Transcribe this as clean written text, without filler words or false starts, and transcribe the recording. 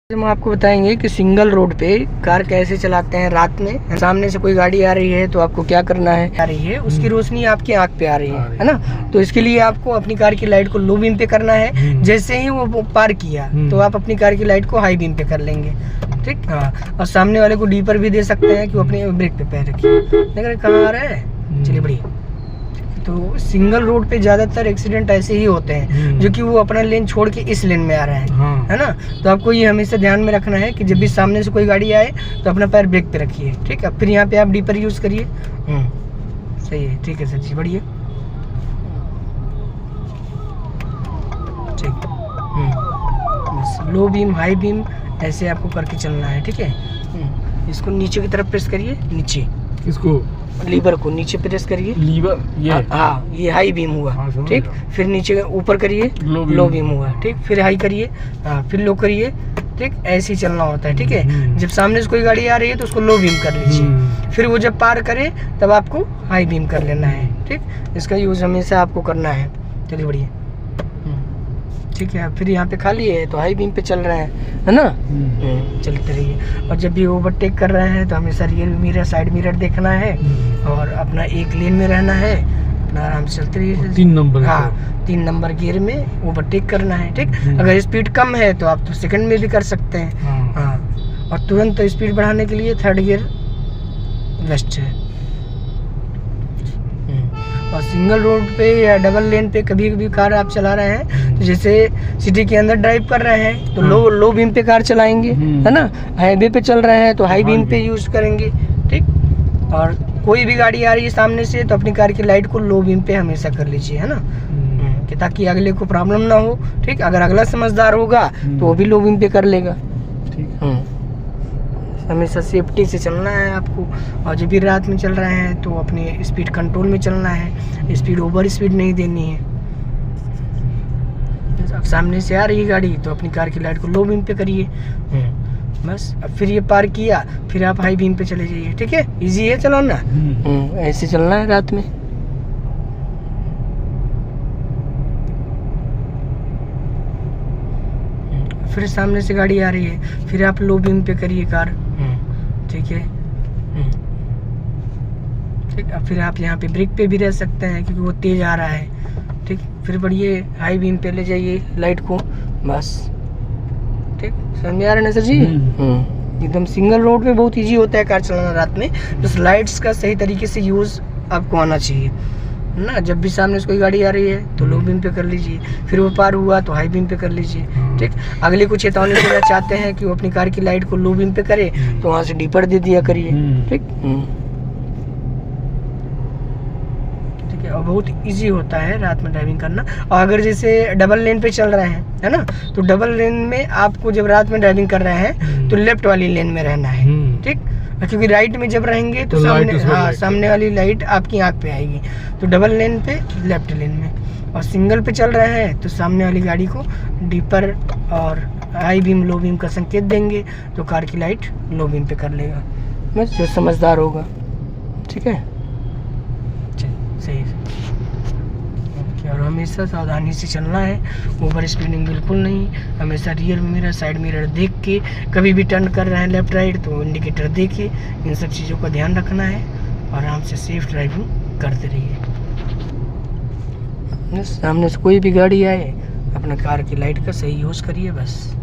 हम आपको बताएंगे कि सिंगल रोड पे कार कैसे चलाते हैं रात में। सामने से कोई गाड़ी आ रही है तो आपको क्या करना है, आ रही है उसकी रोशनी आपकी आंख पे आ रही है ना, तो इसके लिए आपको अपनी कार की लाइट को लो बीम पे करना है। जैसे ही वो पार किया तो आप अपनी कार की लाइट को हाई बीम पे कर लेंगे, ठीक। हाँ, और सामने वाले को डी पर भी दे सकते हैं कि वो अपने ब्रेक पे पैर रखिए। लेकिन कहाँ आ रहा है, चलिए बढ़िया। तो सिंगल रोड पे ज़्यादातर एक्सीडेंट ऐसे ही होते हैं जो कि वो अपना लेन छोड़ के इस लेन में आ रहा है, है ना। तो आपको ये हमेशा ध्यान में रखना है कि जब भी सामने से कोई गाड़ी आए तो अपना पैर ब्रेक पे रखिए, ठीक है। फिर यहाँ पे आप डी पर यूज़ करिए। सही है, ठीक है सर जी, बढ़िया, ठीक। बस लो बीम हाई बीम ऐसे आपको करके चलना है, ठीक है। इसको नीचे की तरफ प्रेस करिए, नीचे इसको लीवर को नीचे प्रेस करिए, लीवर ये हाँ ये हाई बीम हुआ, ठीक। फिर नीचे ऊपर करिए, लो बीम हुआ, ठीक। फिर हाई करिए, हाँ फिर लो करिए, ठीक। ऐसे ही चलना होता है, ठीक है। जब सामने से कोई गाड़ी आ रही है तो उसको लो बीम कर लीजिए, फिर वो जब पार करे तब आपको हाई बीम कर लेना है, ठीक। इसका यूज हमेशा आपको करना है। चलिए बढ़िया, ठीक है। फिर यहाँ पे खाली है तो हाई बीम पे चल रहा है ना। चलते रहिए। और जब भी ओवरटेक कर रहे हैं तो हमेशा रियर मिरर साइड मिरर देखना है और अपना एक लेन में रहना है, अपना आराम से चलते रहिए। 3 नंबर, हाँ 3 नंबर गियर में ओवरटेक करना है, ठीक। अगर स्पीड कम है तो आप तो सेकंड में भी कर सकते हैं, हाँ। और तुरंत स्पीड बढ़ाने के लिए 3rd गियर बेस्ट है। और सिंगल रोड पे या डबल लेन पे कभी कभी कार आप चला रहे हैं तो जैसे सिटी के अंदर ड्राइव कर रहे हैं तो लो बीम पे कार चलाएंगे, है ना। हाईवे पे चल रहे हैं तो हाई बीम पे यूज करेंगे, ठीक। और कोई भी गाड़ी आ रही है सामने से तो अपनी कार की लाइट को लो बीम पे हमेशा कर लीजिए, है ना, कि ताकि अगले को प्रॉब्लम ना हो, ठीक। अगर अगला समझदार होगा तो वो भी लो बीम पे कर लेगा, ठीक। हमेशा सेफ्टी से चलना है आपको। और जब भी रात में चल रहे हैं तो अपने स्पीड कंट्रोल में चलना है, स्पीड ओवर स्पीड नहीं देनी है। अब सामने से आ रही है गाड़ी तो अपनी कार की लाइट को लो बीम पे करिए, बस। अब फिर ये पार किया फिर आप हाई बीम पे चले जाइए, ठीक है। इजी है चलाना, ऐसे चलना है रात में। फिर सामने से गाड़ी आ रही है फिर आप लो बीम पे करिए कार, ठीक है, ठीक। अब फिर आप यहाँ पे ब्रेक पे भी रह सकते हैं क्योंकि वो तेज आ रहा है, ठीक। फिर बढ़िए हाई बीम पे ले जाइए लाइट को, बस, ठीक। समझ में आ रहा है ना सर जी। एकदम सिंगल रोड पे बहुत इजी होता है कार चलाना रात में, बस लाइट्स का सही तरीके से यूज़ आपको आना चाहिए ना। जब भी सामने से कोई गाड़ी आ रही है तो लो बीम पे कर लीजिए, फिर वो पार हुआ तो हाई बीम पे कर लीजिए, ठीक। अगले को चेतावनी देना चाहते हैं कि वो अपनी कार की लाइट को लो बीम पे करे तो वहाँ से डी पर दे दिया करिए, ठीक। ठीक है। और बहुत इजी होता है रात में ड्राइविंग करना। और अगर जैसे डबल लेन पे चल रहे हैं, है ना, तो डबल लेन में आपको जब रात में ड्राइविंग कर रहे हैं तो लेफ्ट वाली लेन में रहना है, ठीक। क्योंकि राइट में जब रहेंगे तो सामने वाली लाइट आपकी आंख पे आएगी। तो डबल लेन पे लेफ्ट लेन में। और सिंगल पे चल रहे हैं तो सामने वाली गाड़ी को डी पर और हाई बीम लो बीम का संकेत देंगे तो कार की लाइट लो बीम पे कर लेगा, बस। जो समझदार होगा, ठीक है, सही है। और हमेशा सावधानी से चलना है, ओवर स्पीडिंग बिल्कुल नहीं। हमेशा रियर मिरर साइड मिरर देख के, कभी भी टर्न कर रहे हैं लेफ्ट राइट तो इंडिकेटर देखिए, इन सब चीज़ों का ध्यान रखना है और आराम से सेफ ड्राइविंग करते रहिए। सामने से कोई भी गाड़ी आए अपना कार की लाइट का सही यूज़ करिए, बस।